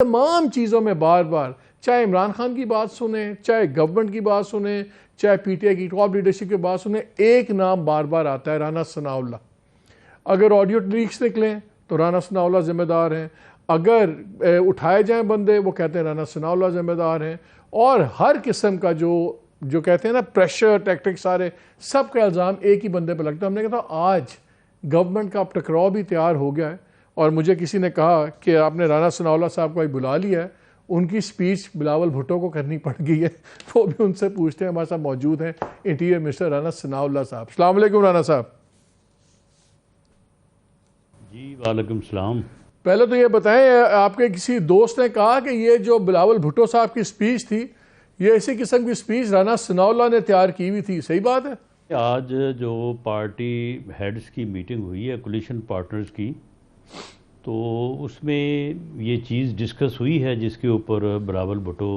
تمام چیزوں میں بار بار چاہے عمران خان کی بات سنیں، چاہے گورنمنٹ کی بات سنیں، چاہے پی ٹی آئی کی ٹاپ لیڈرشپ کی بات سنیں، ایک نام بار بار آتا ہے، رانا ثناءاللہ۔ اگر آڈیو لیکس نکلیں تو رانا ثناءاللہ ذمہ دار ہیں، اگر اٹھائے جائیں بندے وہ کہتے ہیں رانا ثناءاللہ ذمہ دار ہیں، اور ہر قسم کا جو کہتے ہیں نا پریشر ٹیکٹک سارے سب کا الزام ایک ہی بندے پہ لگتا ہے۔ ہم نے کہا تھا آج گورنمنٹ کا اب ٹکراؤ بھی تیار ہو گیا ہے، اور مجھے کسی نے کہا کہ آپ نے رانا ثناءاللہ صاحب کو بلا لیا ہے، ان کی سپیچ بلاول بھٹو کو کرنی پڑ گئی ہے، وہ بھی ان سے پوچھتے ہیں۔ ہمارے ساتھ موجود ہیں انٹیریئر منسٹر رانا ثناءاللہ صاحب۔ السلام علیکم رانا صاحب۔ جی وعلیکم السلام۔ پہلے تو یہ بتائیں، آپ کے کسی دوست نے کہا کہ یہ جو بلاول بھٹو صاحب کی سپیچ تھی، یہ اسی قسم کی سپیچ رانا ثناءاللہ نے تیار کی ہوئی تھی، صحیح بات ہے؟ آج جو پارٹی ہیڈز کی میٹنگ ہوئی ہے کولیشن پارٹنرز کی، تو اس میں یہ چیز ڈسکس ہوئی ہے جس کے اوپر بلاول بھٹو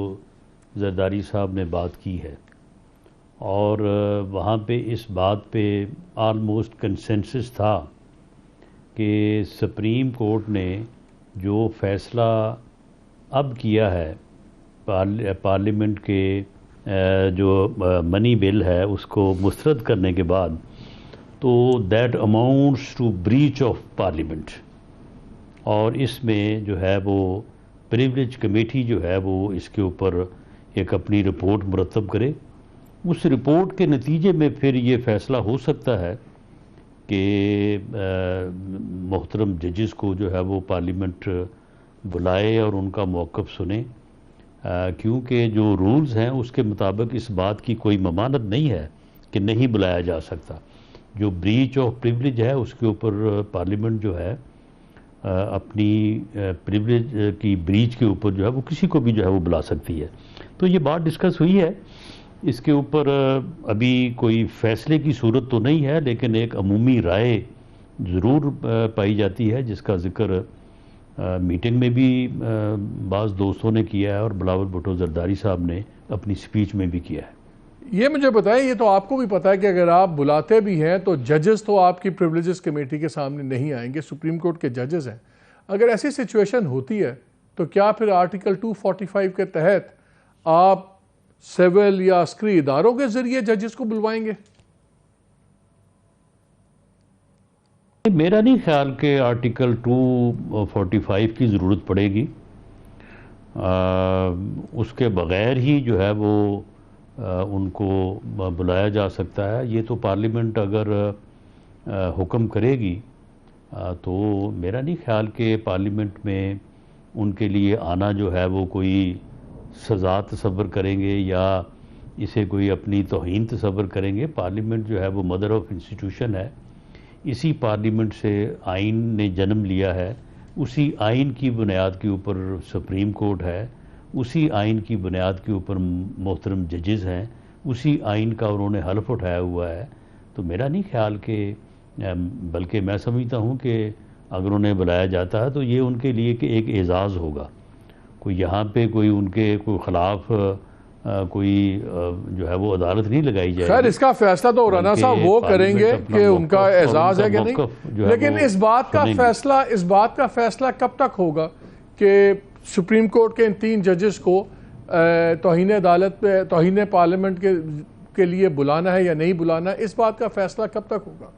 زرداری صاحب نے بات کی ہے، اور وہاں پہ اس بات پہ آلموسٹ کنسنسس تھا کہ سپریم کورٹ نے جو فیصلہ اب کیا ہے پارلیمنٹ کے جو منی بل ہے اس کو مسترد کرنے کے بعد، تو that amounts to breach of parliament, اور اس میں جو ہے وہ پریولیج کمیٹی جو ہے وہ اس کے اوپر ایک اپنی رپورٹ مرتب کرے۔ اس رپورٹ کے نتیجے میں پھر یہ فیصلہ ہو سکتا ہے کہ محترم ججز کو جو ہے وہ پارلیمنٹ بلائے اور ان کا موقف سنے، کیونکہ جو رولز ہیں اس کے مطابق اس بات کی کوئی ممانعت نہیں ہے کہ نہیں بلایا جا سکتا۔ جو بریچ آف پریولیج ہے اس کے اوپر پارلیمنٹ جو ہے اپنی پریولیج کی بریچ کے اوپر جو ہے وہ کسی کو بھی جو ہے وہ بلا سکتی ہے۔ تو یہ بات ڈسکس ہوئی ہے، اس کے اوپر ابھی کوئی فیصلے کی صورت تو نہیں ہے، لیکن ایک عمومی رائے ضرور پائی جاتی ہے جس کا ذکر میٹنگ میں بھی بعض دوستوں نے کیا ہے اور بلاول بھٹو زرداری صاحب نے اپنی سپیچ میں بھی کیا ہے۔ یہ مجھے بتائیں، یہ تو آپ کو بھی پتا ہے کہ اگر آپ بلاتے بھی ہیں تو ججز تو آپ کی پریولیجز کمیٹی کے سامنے نہیں آئیں گے، سپریم کورٹ کے ججز ہیں۔ اگر ایسی سچویشن ہوتی ہے تو کیا پھر آرٹیکل 245 کے تحت آپ سول یا عسکری اداروں کے ذریعے ججز کو بلوائیں گے؟ میرا نہیں خیال کہ آرٹیکل 245 کی ضرورت پڑے گی، اس کے بغیر ہی جو ہے وہ ان کو بلایا جا سکتا ہے۔ یہ تو پارلیمنٹ اگر حکم کرے گی تو میرا نہیں خیال کہ پارلیمنٹ میں ان کے لیے آنا جو ہے وہ کوئی سزا تصور کریں گے یا اسے کوئی اپنی توہین تصور کریں گے۔ پارلیمنٹ جو ہے وہ مدر آف انسٹیٹیوشن ہے، اسی پارلیمنٹ سے آئین نے جنم لیا ہے، اسی آئین کی بنیاد کے اوپر سپریم کورٹ ہے، اسی آئین کی بنیاد کے اوپر محترم ججز ہیں، اسی آئین کا انہوں نے حلف اٹھایا ہوا ہے۔ تو میرا نہیں خیال کہ، بلکہ میں سمجھتا ہوں کہ اگر انہیں بلایا جاتا ہے تو یہ ان کے لیے کہ ایک اعزاز ہوگا، کوئی یہاں پہ کوئی ان کے کوئی خلاف کوئی جو ہے وہ عدالت نہیں لگائی جائے گی۔ خیر اس کا فیصلہ تو رانا صاحب وہ کریں گے کہ ان کا اعزاز ہے کہ نہیں، لیکن اس بات کا فیصلہ کب تک ہوگا کہ سپریم کورٹ کے ان 3 ججز کو توہین عدالت پہ توہین پارلیمنٹ کے لیے بلانا ہے یا نہیں بلانا، اس بات کا فیصلہ کب تک ہوگا؟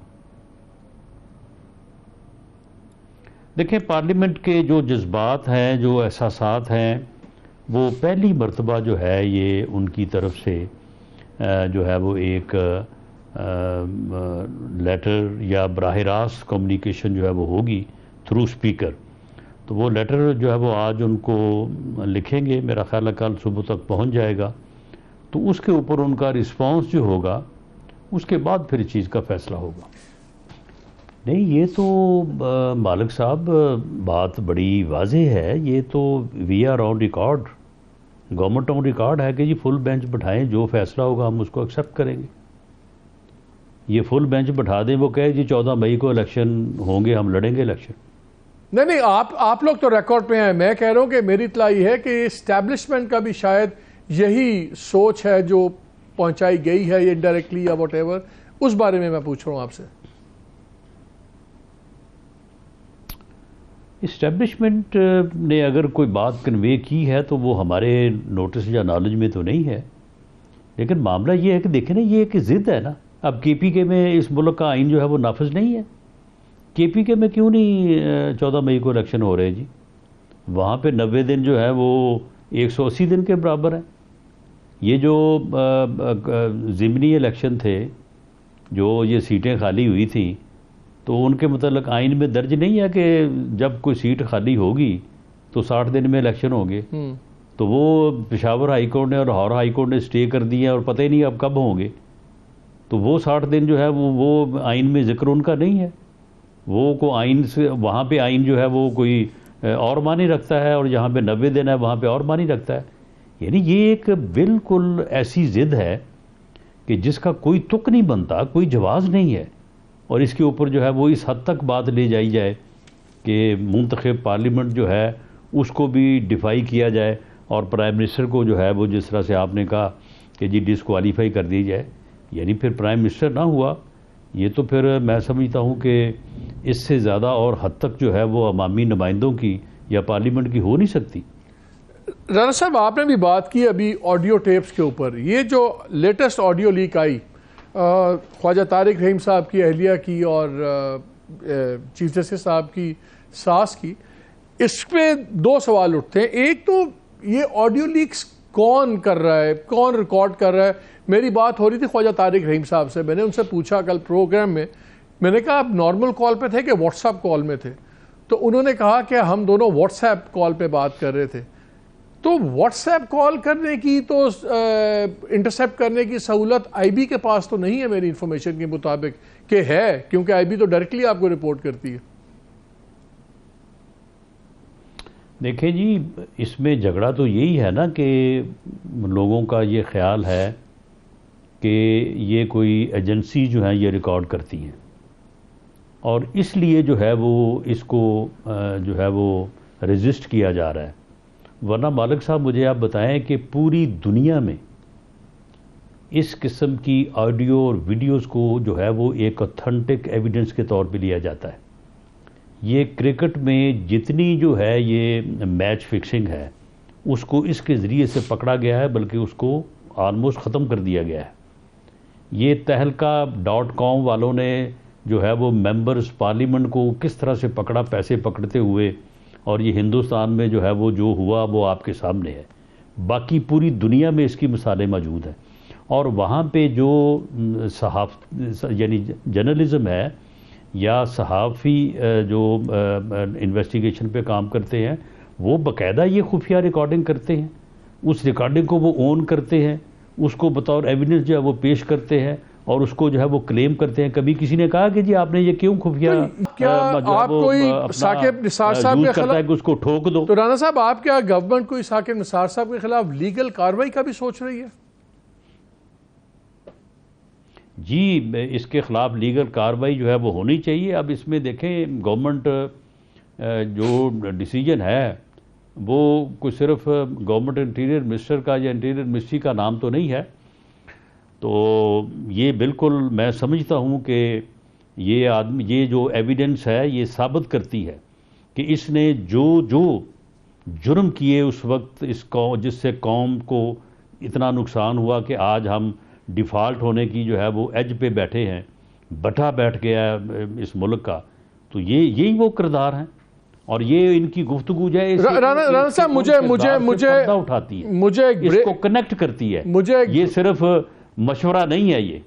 دیکھیں پارلیمنٹ کے جو جذبات ہیں، جو احساسات ہیں، وہ پہلی مرتبہ جو ہے یہ ان کی طرف سے جو ہے وہ ایک لیٹر یا براہ راست کمیونیکیشن جو ہے وہ ہوگی تھرو سپیکر۔ تو وہ لیٹر جو ہے وہ آج ان کو لکھیں گے، میرا خیال ہے کل صبح تک پہنچ جائے گا، تو اس کے اوپر ان کا رسپانس جو ہوگا اس کے بعد پھر اس چیز کا فیصلہ ہوگا۔ نہیں، یہ تو مالک صاحب بات بڑی واضح ہے، یہ تو we are on record, government on record ہے کہ جی فل بینچ بٹھائیں، جو فیصلہ ہوگا ہم اس کو ایکسیپٹ کریں گے۔ یہ فل بینچ بٹھا دیں، وہ کہے جی 14 مئی کو الیکشن ہوں گے، ہم لڑیں گے الیکشن۔ نہیں آپ لوگ تو ریکارڈ پہ ہیں، میں کہہ رہا ہوں کہ میری اطلاع یہ ہے کہ اسٹیبلشمنٹ کا بھی شاید یہی سوچ ہے جو پہنچائی گئی ہے، یہ انڈائریکٹلی یا واٹ ایور، اس بارے میں پوچھ رہا ہوں آپ سے۔ اسٹیبلشمنٹ نے اگر کوئی بات کنوے کی ہے تو وہ ہمارے نوٹس یا نالج میں تو نہیں ہے، لیکن معاملہ یہ ہے کہ دیکھیں نا، یہ ایک ضد ہے نا. اب کے پی کے میں اس ملک کا آئین جو ہے وہ نافذ نہیں ہے. کے پی کے میں کیوں نہیں 14 مئی کو الیکشن ہو رہے جی؟ وہاں پہ 90 دن جو ہے وہ 180 دن کے برابر ہیں. یہ جو ضمنی الیکشن تھے، جو یہ سیٹیں خالی ہوئی تھیں، تو ان کے متعلق آئین میں درج نہیں ہے کہ جب کوئی سیٹ خالی ہوگی تو 60 دن میں الیکشن ہوں گے. تو وہ پشاور ہائی کورٹ نے اور لاہور ہائی کورٹ نے اسٹے کر دی ہیں اور پتہ ہی نہیں اب کب ہوں گے. تو وہ 60 دن جو ہے وہ آئین میں ذکر ان کا نہیں ہے. وہ کو آئین سے وہاں پہ آئین جو ہے وہ کوئی اور معنی رکھتا ہے، اور جہاں پہ 90 دن ہے وہاں پہ اور معنی رکھتا ہے. یعنی یہ ایک بالکل ایسی ضد ہے کہ جس کا کوئی تک نہیں بنتا، کوئی جواز نہیں ہے. اور اس کے اوپر جو ہے وہ اس حد تک بات لے جائی جائے کہ منتخب پارلیمنٹ جو ہے اس کو بھی ڈیفائی کیا جائے، اور پرائم منسٹر کو جو ہے وہ جس طرح سے آپ نے کہا کہ جی ڈسکوالیفائی کر دی جائے. یعنی پھر پرائم منسٹر نہ ہوا، یہ تو پھر میں سمجھتا ہوں کہ اس سے زیادہ اور حد تک جو ہے وہ عوامی نمائندوں کی یا پارلیمنٹ کی ہو نہیں سکتی. رانا صاحب، آپ نے بھی بات کی ابھی آڈیو ٹیپس کے اوپر. یہ جو لیٹسٹ آڈیو لیک آئی خواجہ طارق رحیم صاحب کی اہلیہ کی اور چیف جسٹس صاحب کی ساس کی، اس پہ دو سوال اٹھتے ہیں. ایک تو یہ آڈیو لیکس کون کر رہا ہے، کون ریکارڈ کر رہا ہے؟ میری بات ہو رہی تھی خواجہ طارق رحیم صاحب سے، میں نے ان سے پوچھا کل پروگرام میں نے کہا آپ نارمل کال پہ تھے کہ واٹس ایپ کال میں تھے؟ تو انہوں نے کہا کہ ہم دونوں واٹس ایپ کال پہ بات کر رہے تھے. تو واٹس ایپ کال کرنے کی تو انٹرسیپٹ کرنے کی سہولت آئی بی کے پاس تو نہیں ہے میری انفارمیشن کے مطابق، کہ ہے؟ کیونکہ آئی بی تو ڈائریکٹلی آپ کو رپورٹ کرتی ہے. دیکھیں جی، اس میں جھگڑا تو یہی ہے نا کہ لوگوں کا یہ خیال ہے کہ یہ کوئی ایجنسی جو ہے یہ ریکارڈ کرتی ہیں، اور اس لیے جو ہے وہ اس کو جو ہے وہ ریزسٹ کیا جا رہا ہے. ورنہ مالک صاحب مجھے آپ بتائیں کہ پوری دنیا میں اس قسم کی آڈیو اور ویڈیوز کو جو ہے وہ ایک اوتھینٹک ایویڈنس کے طور پہ لیا جاتا ہے. یہ کرکٹ میں جتنی جو ہے یہ میچ فکسنگ ہے اس کو اس کے ذریعے سے پکڑا گیا ہے، بلکہ اس کو آلموسٹ ختم کر دیا گیا ہے. یہ تہلکہ.com والوں نے جو ہے وہ ممبرز پارلیمنٹ کو کس طرح سے پکڑا پیسے پکڑتے ہوئے، اور یہ ہندوستان میں جو ہے وہ جو ہوا وہ آپ کے سامنے ہے. باقی پوری دنیا میں اس کی مثالیں موجود ہیں. اور وہاں پہ جو یعنی جرنلزم ہے یا صحافی جو انویسٹیگیشن پہ کام کرتے ہیں، وہ باقاعدہ یہ خفیہ ریکارڈنگ کرتے ہیں. اس ریکارڈنگ کو وہ اون کرتے ہیں، اس کو بطور ایویڈنس جو ہے وہ پیش کرتے ہیں، اور اس کو جو ہے وہ کلیم کرتے ہیں. کبھی کسی نے کہا کہ جی آپ نے یہ کیوں خفیہ کیا آپ کوئی ثاقب نثار صاحب کے کرتا ہے کہ اس کو ٹھوک دو؟ تو رانا صاحب، آپ کیا گورنمنٹ کوئی ثاقب نثار صاحب کے خلاف لیگل کارروائی کا بھی سوچ رہی ہے؟ جی، اس کے خلاف لیگل کارروائی جو ہے وہ ہونی چاہیے. اب اس میں دیکھیں گورنمنٹ جو ڈیسیجن ہے وہ کوئی صرف گورنمنٹ انٹیریئر منسٹر کا یا انٹیریئر منسٹری کا نام تو نہیں ہے. تو یہ بالکل میں سمجھتا ہوں کہ یہ آدمی، یہ جو ایویڈنس ہے یہ ثابت کرتی ہے کہ اس نے جو جرم کیے اس وقت جس سے قوم کو اتنا نقصان ہوا کہ آج ہم ڈیفالٹ ہونے کی جو ہے وہ ایج پہ بیٹھے ہیں، بٹھا بیٹھ گیا ہے اس ملک کا. تو یہی وہ کردار ہیں، اور یہ ان کی گفتگو جو ہے رانا صاحب مجھے اٹھاتی ہے، اس کو کنیکٹ کرتی ہے. یہ صرف مشورہ نہیں ہے یہ.